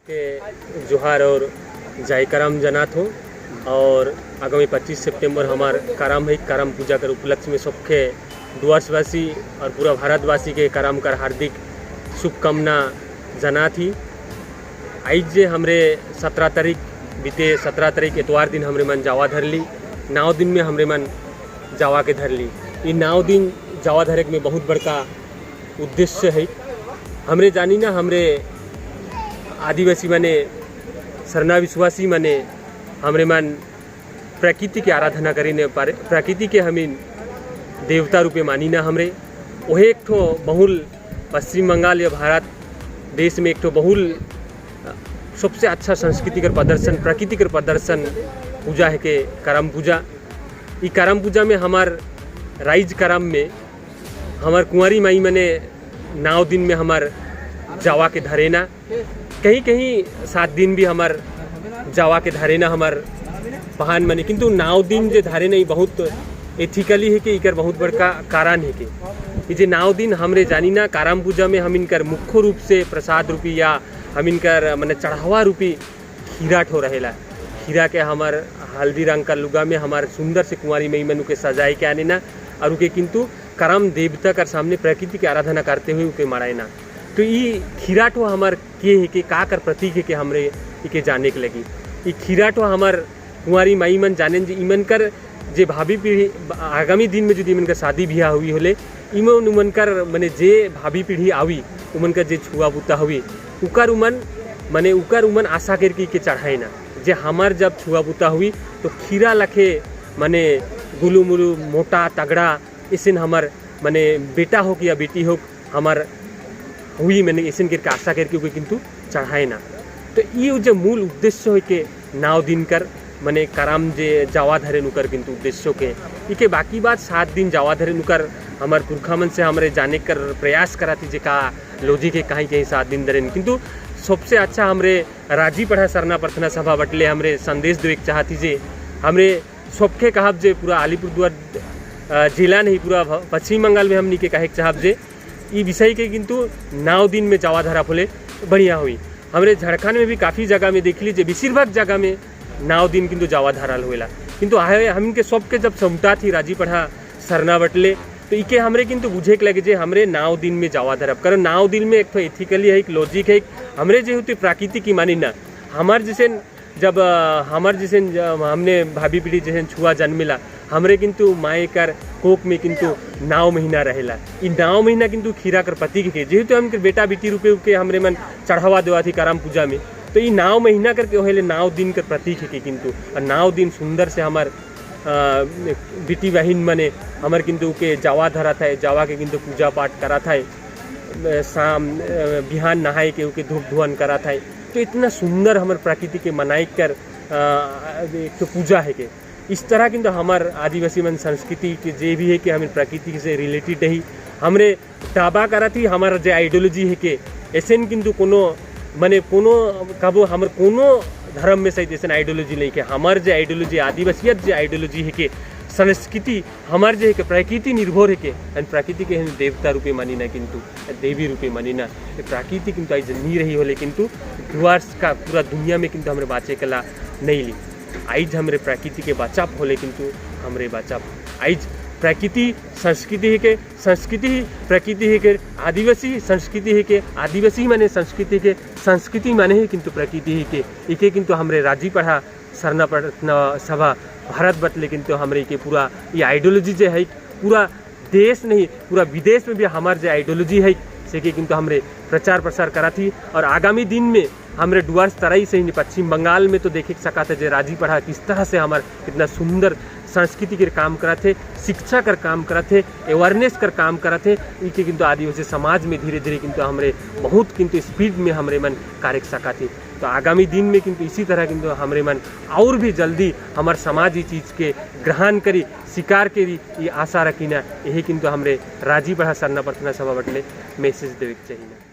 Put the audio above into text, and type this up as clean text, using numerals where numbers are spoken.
के जोहार और जय कराम जनात हो। और आगामी 25 सितंबर हमार कराम है। कराम पूजा कर उपलक्ष्य में सबके डुअर्सवासी और पूरा भारतवासी के कराम कर हार्दिक शुभकामना जना थी। आज जे हमरे 17 तारीख बीते 17 तारीख एतवार दिन हमरे मन जावा धर ली। 9 दिन में हमरे मन जावा के धर ली। ये 9 दिन जावा धरे में बहुत बड़का उद्देश्य है। हमरे जानी ना, हमरे आदिवासी माने सरना विश्वासी माने हमरे मन प्रकृति के आराधना करी ने पारे। प्रकृति के हमें देवता रूपे मानी ना। हमरे वही एक ठो बहुल पश्चिम बंगाल या भारत देश में एक ठो बहुल सबसे अच्छा संस्कृति कर प्रदर्शन, प्रकृति कर प्रदर्शन पूजा है के करम पूजा। ये करम पूजा में हमार राइज करम में हमार कुंवारी माई मने 9 दिन में हमार जावा के धरेना, कहीं कहीं 7 दिन भी हमार जावा के धरेना हमार बहान मने। किंतु 9 दिन जे धारे नहीं बहुत एथिकली है कि इकर बहुत बड़का कारण है कि जे 9 दिन हमरे जानी ना करम पूजा में हम इनकर मुख्य रूप से प्रसाद रूपी या हम इनकर मैंने चढ़ावा रूपी खीरा ठो रहेला। खीरा के हमार हल्दी रंग का लुगा में हमार सुंदर से कुंवारी मई मनु के सजाए के आने ना और उके किंतु करम देवता कर सामने प्रकृति की आराधना करते हुए उके मराए ना। तो ये खीरा ठो हमार के है कि का कर प्रतीक है कि हमरे इके जाने के लगी। ये खीरा ठो हमार कुंवारी माई मन जाने जे इमन कर जे भाभी पीढ़ी आगामी दिन में जो इमन कर शादी ब्याह हुई होले इमन उमन कर मने जे भाभी पीढ़ी आवी उमन कर जे छुआ बुता हुई उकर उमन मने उकर उमन आशा करके के चढ़ाए ना। जे हमार जब छुआ बुता हुई तो खीरा लखे मने गुलू मुलू मोटा तगड़ा इसन हमार मने बेटा हो या बेटी हो हमार हुई मैंने इसन करके आशा करके कोई किंतु चढ़ाए ना। तो ये जो मूल उद्देश्य हो के 9 दिन कर मने कराम जे जावा धरे नुकर किंतु उद्देश्य के इके बाकी बात 7 दिन जावा धरे नुकर हमार पुरखा मन से हमारे जाने कर प्रयास कराती जे का लोजी के कहीं कहीं 7 दिन धरे। किंतु सबसे अच्छा हमरे राजी पढ़ा सरना प्रार्थना सभा बटले हमरे संदेश दे चाहती जे हमरे सबके कहब जे पूरा अलीपुरद्वार जिला नहीं पूरा पश्चिम बंगाल में हमनी के कहे चाहब जे ये विषय के किंतु 9 दिन में जावा धरा फुले बढ़िया हुई। हमरे झारखंड में भी काफ़ी जगह में देख लीजिए बेशिरभाग जगह में 9 दिन किंतु जावा धराल हुएला। किंतु हम के सबके जब समटा थी राजी पढ़ा सरना बटले तो इके हमरे किंतु बुझे के लगे जे हमरे 9 दिन में जावा धरब करो। 9 दिन में एक तो एथिकली है, एक लॉजिक है, हमरे जे होती प्रकृति की मानी ना। हमार जैसे जब हमार जैसे हमने भाभी पीढ़ी जैसे छुआ जन्मेला हमरे किंतु माए कर कोक में किंतु 9 महीना रहेला। इ 9 महीना किंतु खीरा कर प्रतीक के जेहेतु हम बेटा बेटी रूपे के हमरे मन चढ़ावा देवा थी करम पूजा में। तो ये 9 महीना करके होले 9 दिन कर प्रतीक है किंतु 9 दिन सुंदर से हमार बेटी बहन मने हमार किंतु के जावा धरा था, जावा के किंतु पूजा पाठ करा था, शाम बिहान नहाए के उके धूप धुआन करा था। तो इतना सुंदर हमार प्रकृति के मनाई कर एक तो पूजा है के इस तरह किंतु हमार आदिवासी मन संस्कृति के जे भी है कि हमें प्रकृति से रिलेटेड ही हमरे दावा करा थी। हमारा जो आइडियोलॉजी है के ऐसे किंतु कोनो मने कोनो कबो हमर कोनो धर्म में सही ऐसा आइडियोलॉजी नहीं के हमार जो आइडियोलॉजी आदिवासियत जो आइडियोलॉजी है के संस्कृति हमार जो है कि प्रकृति निर्भर है के प्रकृति के देवता रूपे मानी ना किंतु देवी रूपे मानी ना। प्रकृति किंतु आज नहीं रही होले किंतु डुअर्स का पूरा दुनिया में किंतु हमरे बाँचे कला नहीं ली। आज हमरे प्रकृति के बचाव होले किंतु हमरे बचाव आज प्रकृति संस्कृति है के संस्कृति ही प्रकृति है के आदिवासी संस्कृति है के आदिवासी माने संस्कृति के संस्कृति माने ही किंतु प्रकृति है के इके किंतु हमरे राजी पढ़ा सरना प्रार्थना सभा भारत बटले किंतु हमरे के पूरा ये आइडियोलॉजी जो है पूरा देश नहीं पूरा विदेश में भी हमार जो आइडियोलॉजी है से कि किंतु हमरे प्रचार प्रसार करा थी। और आगामी दिन में हमरे डुअर्स तराई से ही पश्चिम बंगाल में तो देखे सका था जो राजी पढ़ा किस तरह से हमार इतना सुंदर संस्कृति के काम करा थे, शिक्षा कर काम करा थे, अवेयरनेस कर काम करा थे। इनके किंतु आदिवासी समाज में धीरे धीरे किंतु हमरे बहुत किंतु स्पीड में हमरे मन कार्य सका थे। तो आगामी दिन में किंतु इसी तरह किंतु हमरे मन और भी जल्दी हमार समाज ये चीज़ के ग्रहण करी स्वीकार करी ये आशा रखी ना। यही किंतु हमरे राजी पढ़ा सरना प्रार्थना सभा बटले मैसेज देवे चाहिए।